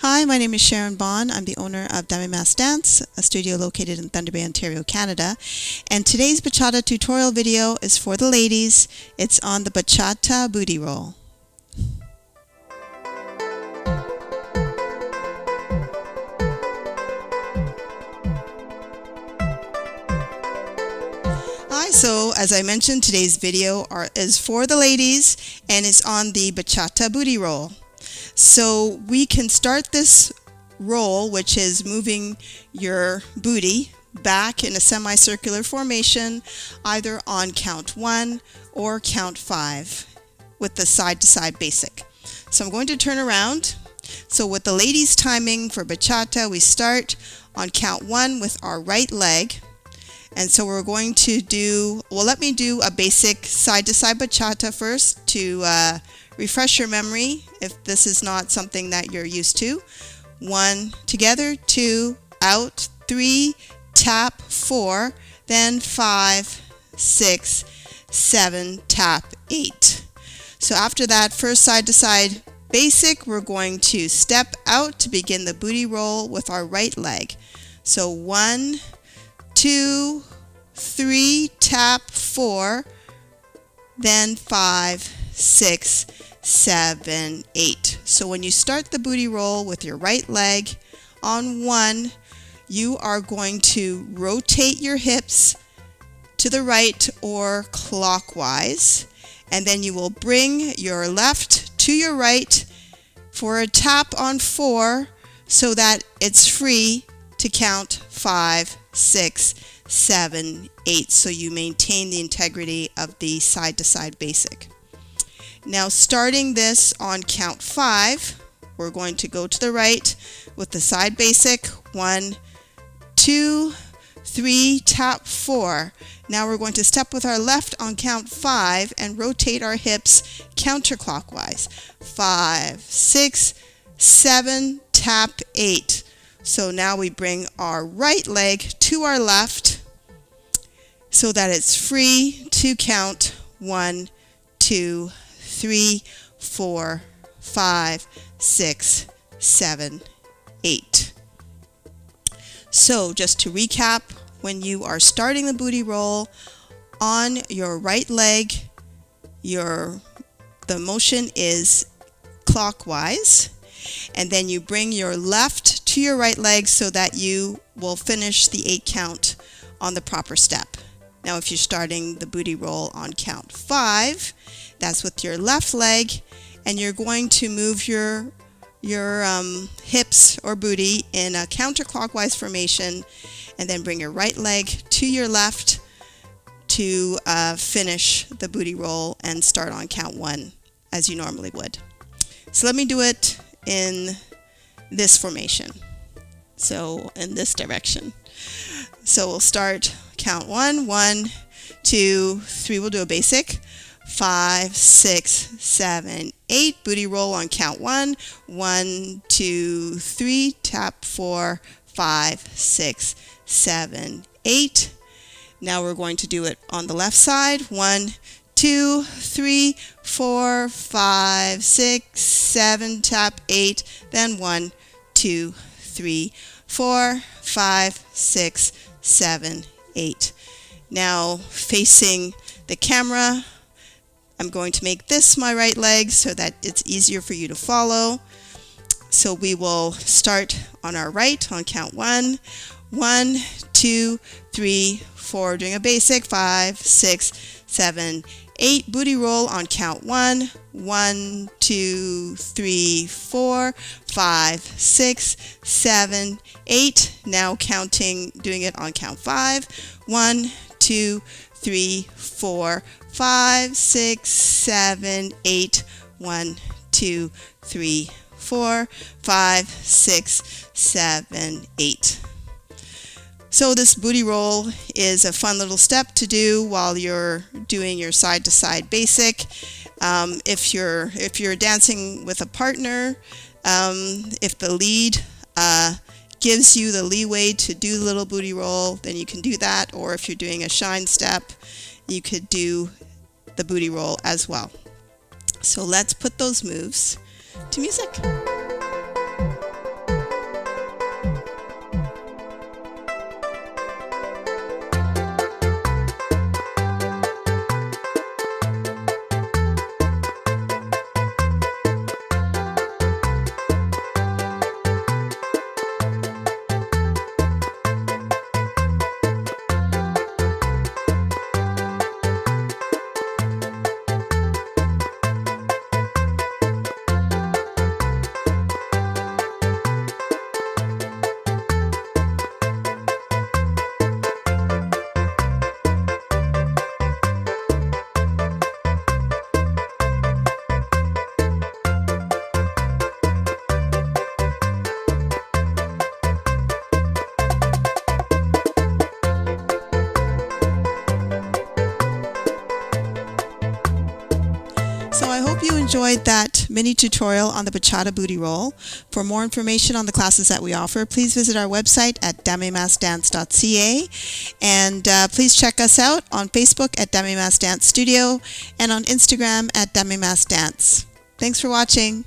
Hi, my name is Sharon Bond. I'm the owner of Dummy Mass Dance, a studio located in Thunder Bay, Ontario, Canada. And today's bachata tutorial video is for the ladies. It's on the bachata booty roll. Hi, so as I mentioned, today's video is for the ladies and it's on the bachata booty roll. So we can start this roll, which is moving your booty back in a semicircular formation, either on count 1 or count 5 with the side-to-side basic. So I'm going to turn around. So with the ladies timing for bachata, we start on count 1 with our right leg. And so we're going to do, well, let me do a basic side-to-side bachata first to refresh your memory if this is not something that you're used to. 1, together, 2, out, 3, tap, 4, then 5, 6, 7, tap, 8. So after that first side-to-side basic, we're going to step out to begin the booty roll with our right leg. So 1, 2, 3, tap, 4, then 5, 6, 7, 8. So when you start the booty roll with your right leg on 1, you are going to rotate your hips to the right or clockwise, and then you will bring your left to your right for a tap on 4 so that it's free to count 5, 6, 7, 8. So you maintain the integrity of the side-to-side basic. Now starting this on count 5, we're going to go to the right with the side basic. 1, 2, 3, tap, 4. Now we're going to step with our left on count 5 and rotate our hips counterclockwise. 5, 6, 7, tap, 8. So now we bring our right leg to our left so that it's free to count 1, 2, 3, 4, 5, 6, 7, 8. So just to recap, when you are starting the booty roll on your right leg, the motion is clockwise, and then you bring your left to your right leg so that you will finish the 8 count on the proper step. Now if you're starting the booty roll on count 5, that's with your left leg, and you're going to move your hips or booty in a counterclockwise formation, and then bring your right leg to your left to finish the booty roll and start on count 1 as you normally would. So let me do it in this formation, so in this direction. So we'll start count 1, 1, 2, 3, we'll do a basic, 5, 6, 7, 8, booty roll on count 1, 1, 2, 3, tap, 4, 5, 6, 7, 8. Now we're going to do it on the left side. 1, 2, 3, 4, 5, 6, 7, tap, 8, then 1, 2, 3, 4, 5, 6, 7, 8. Now facing the camera, I'm going to make this my right leg so that it's easier for you to follow. So we will start on our right on count 1, 1, 2, 3, 4, doing a basic, 5, 6, 7, 8, booty roll on count 1, 1, 2, 3, 4, 5, 6, 7, 8. Now counting, doing it on count 5, 1, 2, 3, 4, 5, 6, 7, 8, 1, 2, 3, 4, 5, 6, 7, 8. So this booty roll is a fun little step to do while you're doing your side-to-side basic. If you're dancing with a partner, if the lead gives you the leeway to do the little booty roll, then you can do that. Or if you're doing a shine step, you could do the booty roll as well. So let's put those moves to music. enjoyed that mini tutorial on the Bachata booty roll. For more information on the classes that we offer, please visit our website at damemasdance.ca, and please check us out on Facebook at Damemas Dance Studio and on Instagram at Damemas Dance. Thanks for watching.